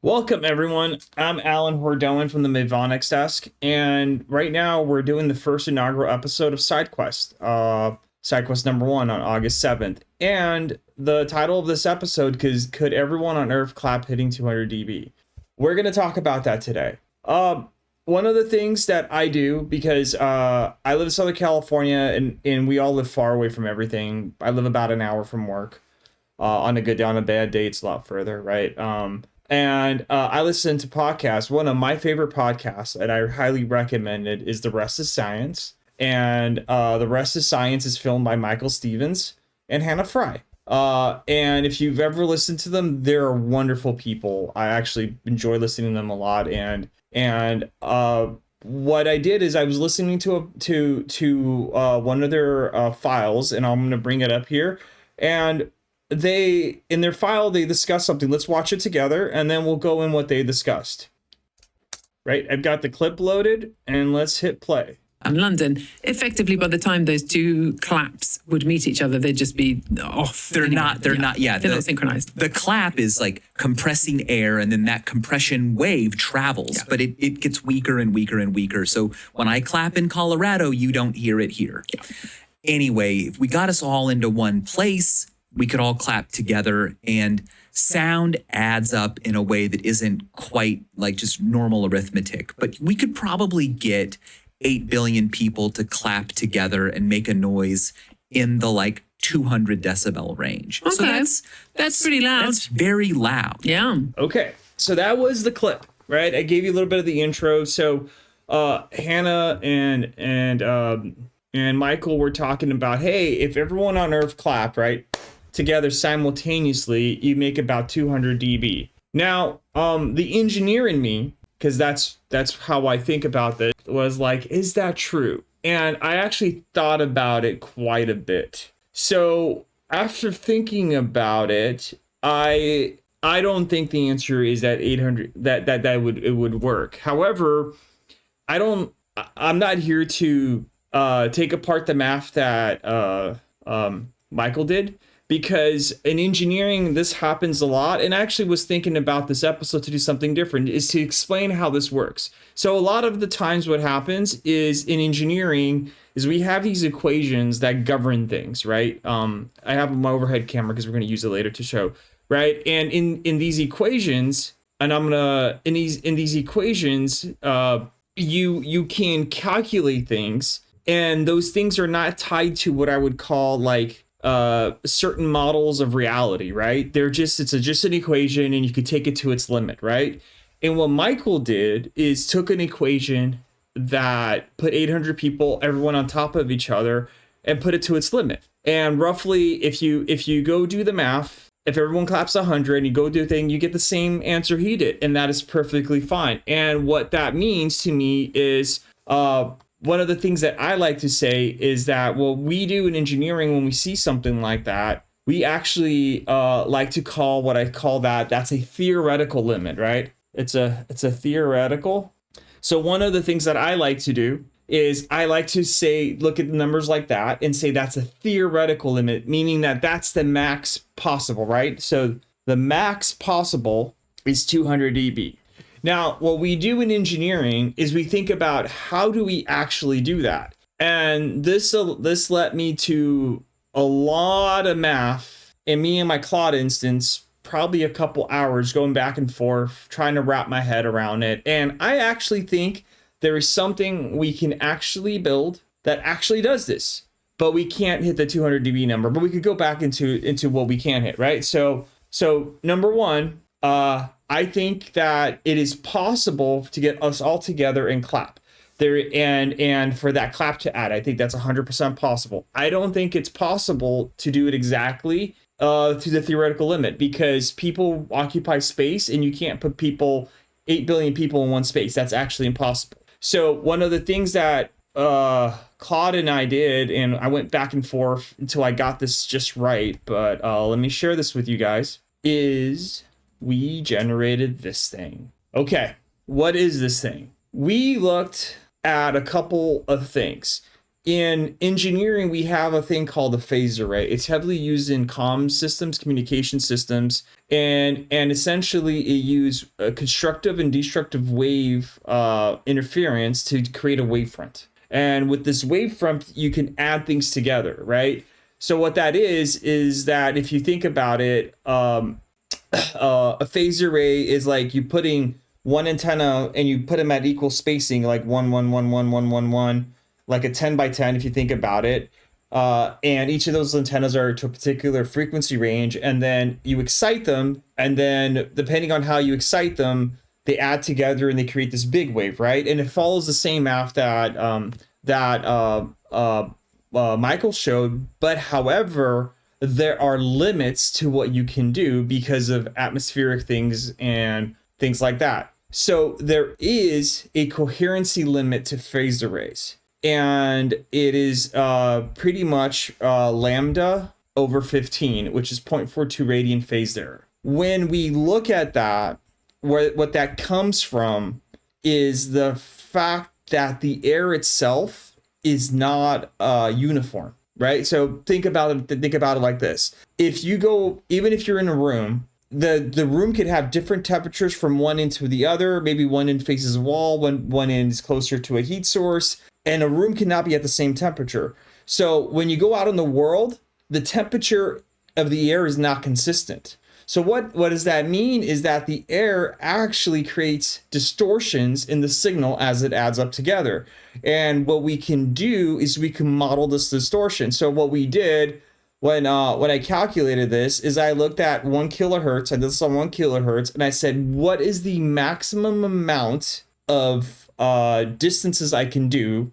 Welcome, everyone. I'm Alan Hordoan from the MavonX desk, and right now we're doing the first inaugural episode of SideQuest, SideQuest number 1 on August 7th. And the title of this episode is Could Everyone on Earth Clap Hitting 200 dB? We're going to talk about that today. One of the things that I do, because I live in Southern California and we all live far away from everything. I live about an hour from work. On a bad day, it's a lot further, right? And I listen to podcasts. One of my favorite podcasts that I highly recommended is The Rest is Science. And The Rest is Science is filmed by Michael Stevens and Hannah Fry. And if you've ever listened to them, they're wonderful people. I actually enjoy listening to them a lot. And what I did is I was listening to one of their files, and I'm going to bring it up here. And in their file, they discuss something. Let's watch it together, and then we'll go in what they discussed. Right? I've got the clip loaded, and let's hit play. London, effectively, by the time those two claps would meet each other, they'd just be off. They're not synchronized. The clap is like compressing air, and then that compression wave travels, but it gets weaker and weaker and weaker. So when I clap in Colorado, you don't hear it here. Yeah. Anyway, if we got us all into one place, we could all clap together, and sound adds up in a way that isn't quite like just normal arithmetic. But we could probably get 8 billion people to clap together and make a noise in the like 200 decibel range. Okay. So that's pretty loud. That's very loud. Yeah. Okay. So that was the clip, right? I gave you a little bit of the intro. So Hannah and Michael were talking about, hey, if everyone on Earth clap, right, together simultaneously, you make about 200 dB. Now, the engineer in me, because that's how I think about this, was like, is that true? And I actually thought about it quite a bit. So after thinking about it, I don't think the answer is that 800 that it would work. However, I'm not here to take apart the math that Michael did. Because in engineering, this happens a lot. And I actually was thinking about this episode to do something different, is to explain how this works. So a lot of the times what happens is in engineering is we have these equations that govern things, right? I have my overhead camera because we're going to use it later to show, right? And in these equations, and in these equations, you can calculate things, and those things are not tied to what I would call like certain models of reality, right? It's just an equation, and you could take it to its limit, right? And what Michael did is took an equation that put 800 people, everyone on top of each other, and put it to its limit. And roughly, if you go do the math, if everyone claps 100 and you go do a thing, you get the same answer he did, and that is perfectly fine. And what that means to me is one of the things that I like to say is that what we do in engineering when we see something like that, we actually like to call that's a theoretical limit, right? It's a theoretical. So one of the things that I like to do is I like to say, look at the numbers like that and say that's a theoretical limit, meaning that that's the max possible, right? So the max possible is 200 dB. Now, what we do in engineering is we think about how do we actually do that? And this led me to a lot of math, and me and my Claude instance, probably a couple hours going back and forth, trying to wrap my head around it. And I actually think there is something we can actually build that actually does this, but we can't hit the 200 dB number, but we could go back into what we can hit, right? So number one, I think that it is possible to get us all together and clap there, and for that clap to add. I think that's 100% possible. I don't think it's possible to do it exactly to the theoretical limit, because people occupy space, and you can't put 8 billion people in one space. That's actually impossible. So one of the things that Claude and I did, and I went back and forth until I got this just right, but let me share this with you guys, is we generated this thing. Okay, what is this thing? We looked at a couple of things. in engineering, we have a thing called a phase array. It's heavily used in comm systems, communication systems, and essentially it uses constructive and destructive wave interference to create a wavefront. And with this wavefront, you can add things together, right? So what that is that if you think about it, a phase array is like you putting one antenna and you put them at equal spacing, like 1, 1, 1, 1, 1, 1, 1, like a 10 by 10, if you think about it. And each of those antennas are to a particular frequency range, and then you excite them, and then depending on how you excite them, they add together and they create this big wave, right? And it follows the same math that Michael showed, but however, there are limits to what you can do because of atmospheric things and things like that. So there is a coherency limit to phased arrays, and it is pretty much lambda over 15, which is 0.42 radian phase error. When we look at that, what that comes from is the fact that the air itself is not uniform, right? So think about it like this. If you go, even if you're in a room, the room could have different temperatures from one end to the other. Maybe one end faces a wall, one end is closer to a heat source, and a room cannot be at the same temperature. So when you go out in the world, the temperature of the air is not consistent. So what does that mean is that the air actually creates distortions in the signal as it adds up together. And what we can do is we can model this distortion. So what we did when I calculated this is I looked at 1 kilohertz, I did this on 1 kilohertz, and I said, what is the maximum amount of distances I can do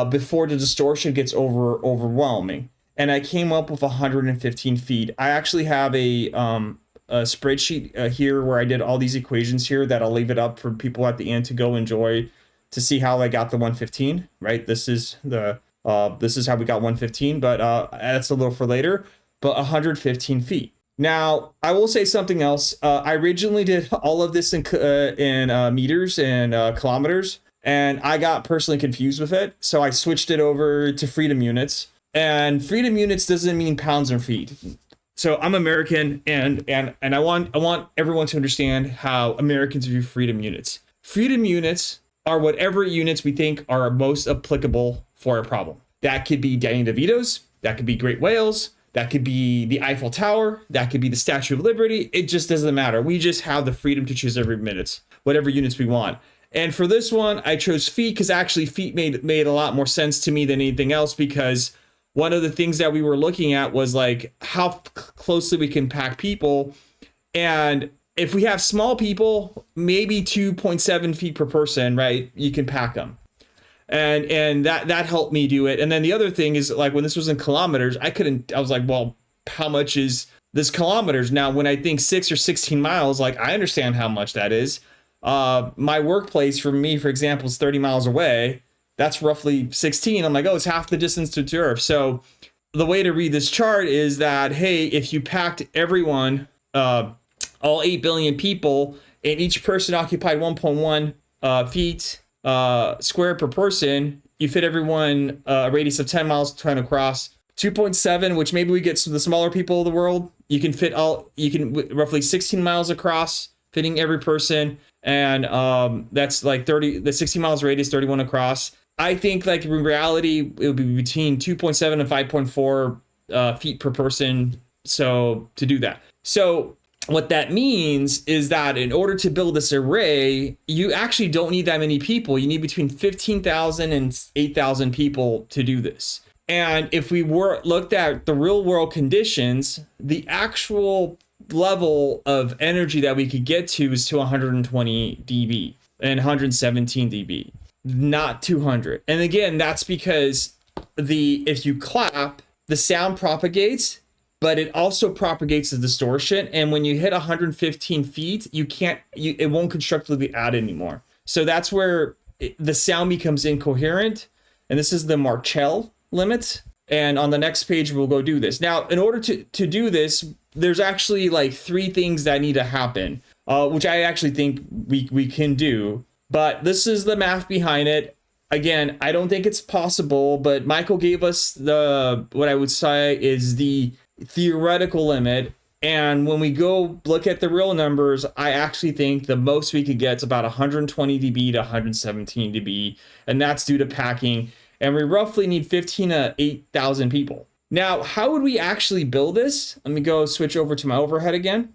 before the distortion gets overwhelming? And I came up with 115 feet. I actually have a spreadsheet here where I did all these equations here that I'll leave it up for people at the end to go enjoy to see how I got the 115, right? This is how we got 115, but that's a little for later, but 115 feet. Now, I will say something else. I originally did all of this in meters and kilometers, and I got personally confused with it. So I switched it over to freedom units, and freedom units doesn't mean pounds or feet. So I'm American, and I want everyone to understand how Americans view freedom units. Freedom units are whatever units we think are most applicable for a problem. That could be Danny DeVito's, that could be Great Wales, that could be the Eiffel Tower, that could be the Statue of Liberty. It just doesn't matter. We just have the freedom to choose every minute, whatever units we want. And for this one, I chose feet because actually feet made a lot more sense to me than anything else, because one of the things that we were looking at was like how closely we can pack people. And if we have small people, maybe 2.7 feet per person, right? You can pack them. And that helped me do it. And then the other thing is, like, when this was in kilometers, I was like, well, how much is this kilometers? Now, when I think 6 or 16 miles, like, I understand how much that is. My workplace for me, for example, is 30 miles away. That's roughly 16. I'm like, oh, it's half the distance to Earth. So the way to read this chart is that, hey, if you packed everyone, all 8 billion people, and each person occupied 1.1 feet squared per person, you fit everyone a radius of 10 miles trying to cross 2.7, which maybe we get to the smaller people of the world. You can roughly 16 miles across, fitting every person. And that's like 30, the 60 miles radius, 31 across. I think, like, in reality, it would be between 2.7 and 5.4 feet per person. So to do that. So what that means is that in order to build this array, you actually don't need that many people. You need between 15,000 and 8,000 people to do this. And if we looked at the real world conditions, the actual level of energy that we could get to is to 120 dB and 117 dB, not 200. And again, that's because if you clap, the sound propagates, but it also propagates the distortion. And when you hit 115 feet, it won't constructively add anymore. So that's where the sound becomes incoherent. And this is the Maréchal limit. And on the next page, we'll go do this. Now, in order to do this, there's actually like 3 things that need to happen, which I actually think we can do. But this is the math behind it. again, I don't think it's possible, but Michael gave us what I would say is the theoretical limit. And when we go look at the real numbers, I actually think the most we could get is about 120 dB to 117 dB, and that's due to packing. And we roughly need 15 to 8,000 people. Now, how would we actually build this? Let me go switch over to my overhead again.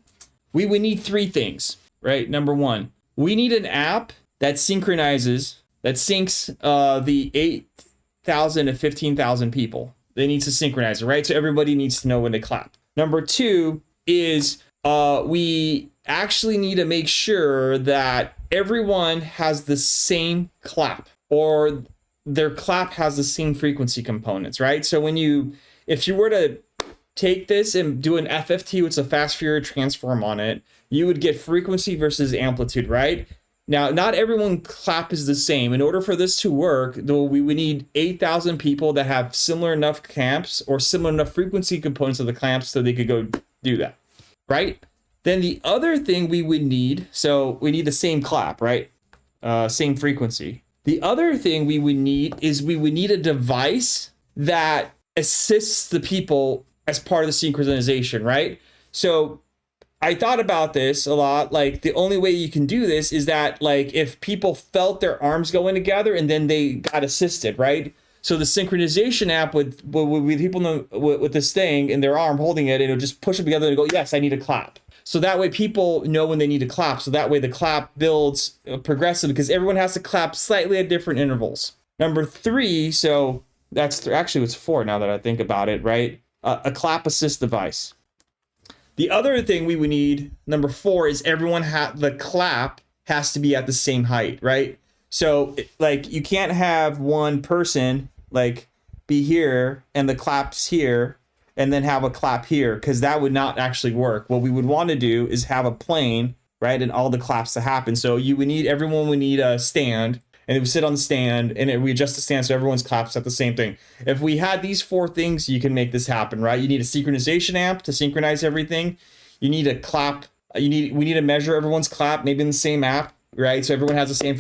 We would need three things, right? Number one, we need an app that synchronizes, that syncs the 8,000 to 15,000 people. They need to synchronize it, right? So everybody needs to know when to clap. Number two is we actually need to make sure that everyone has the same clap, or their clap has the same frequency components, right? So if you were to take this and do an FFT with a fast Fourier transform on it, you would get frequency versus amplitude, right? Now, not everyone clap is the same. In order for this to work, though, we would need 8,000 people that have similar enough clamps or similar enough frequency components of the clamps so they could go do that, right? Then the other thing we would need, so we need the same clap, right? Same frequency. The other thing we would need is we would need a device that assists the people as part of the synchronization, right? So I thought about this a lot. Like, the only way you can do this is that, like, if people felt their arms going together and then they got assisted, right? So the synchronization app with people with this thing in their arm holding it, and it'll just push them together and go, yes, I need a clap. So that way people know when they need to clap. So that way the clap builds progressive, because everyone has to clap slightly at different intervals. Number three, so that's actually it's four now that I think about it, right? A clap assist device. The other thing we would need, number four, is the clap has to be at the same height, right? So like, you can't have one person like be here and the clap's here and then have a clap here, because that would not actually work. What we would want to do is have a plane, right, and all the claps to happen. So everyone would need a stand, and it would sit on the stand, and we adjust the stand so everyone's claps at the same thing. If we had these four things, you can make this happen, right? You need a synchronization amp to synchronize everything. You need a clap. We need to measure everyone's clap, maybe in the same app, right? So everyone has the same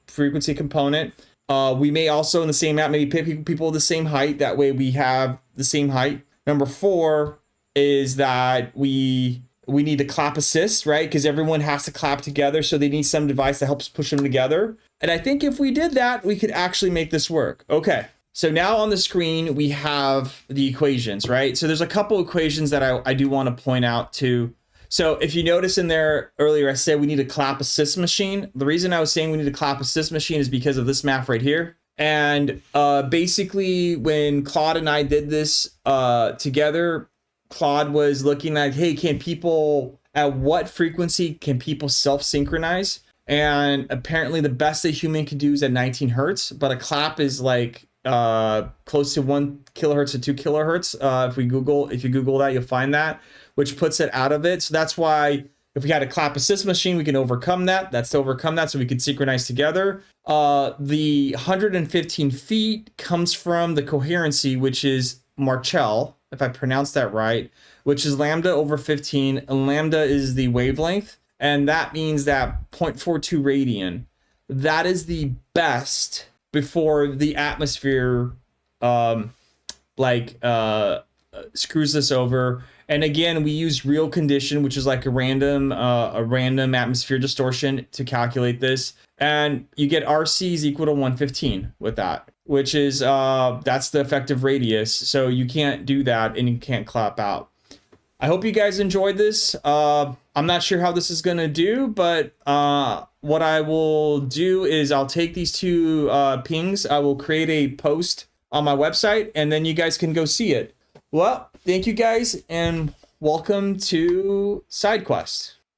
frequency component. We may also in the same app maybe pick people the same height. That way we have the same height. Number four is that we need to clap assist, right? Because everyone has to clap together, so they need some device that helps push them together. And I think if we did that, we could actually make this work. Okay, so now on the screen, we have the equations, right? So there's a couple equations that I do want to point out too. So if you notice in there earlier, I said we need a clap assist machine. The reason I was saying we need a clap assist machine is because of this math right here. And basically, when Claude and I did this together, Claude was looking at, hey, at what frequency can people self-synchronize? And apparently the best a human can do is at 19 hertz, but a clap is like close to 1 kilohertz to 2 kilohertz. If you Google that, you'll find that, which puts it out of it. So that's why if we had a clap assist machine, we can overcome that. That's to overcome that, so we can synchronize together. The 115 feet comes from the coherency, which is Maréchal, if I pronounced that right, which is lambda over 15. And lambda is the wavelength, and that means that 0.42 radian. That is the best before the atmosphere screws this over. And again, we use real condition, which is like a random atmosphere distortion to calculate this. And you get RC is equal to 115 with that, which is, that's the effective radius. So you can't do that and you can't clap out. I hope you guys enjoyed this. I'm not sure how this is going to do, but what I will do is I'll take these two pings. I will create a post on my website, and then you guys can go see it. Well, thank you guys, and welcome to SideQuest.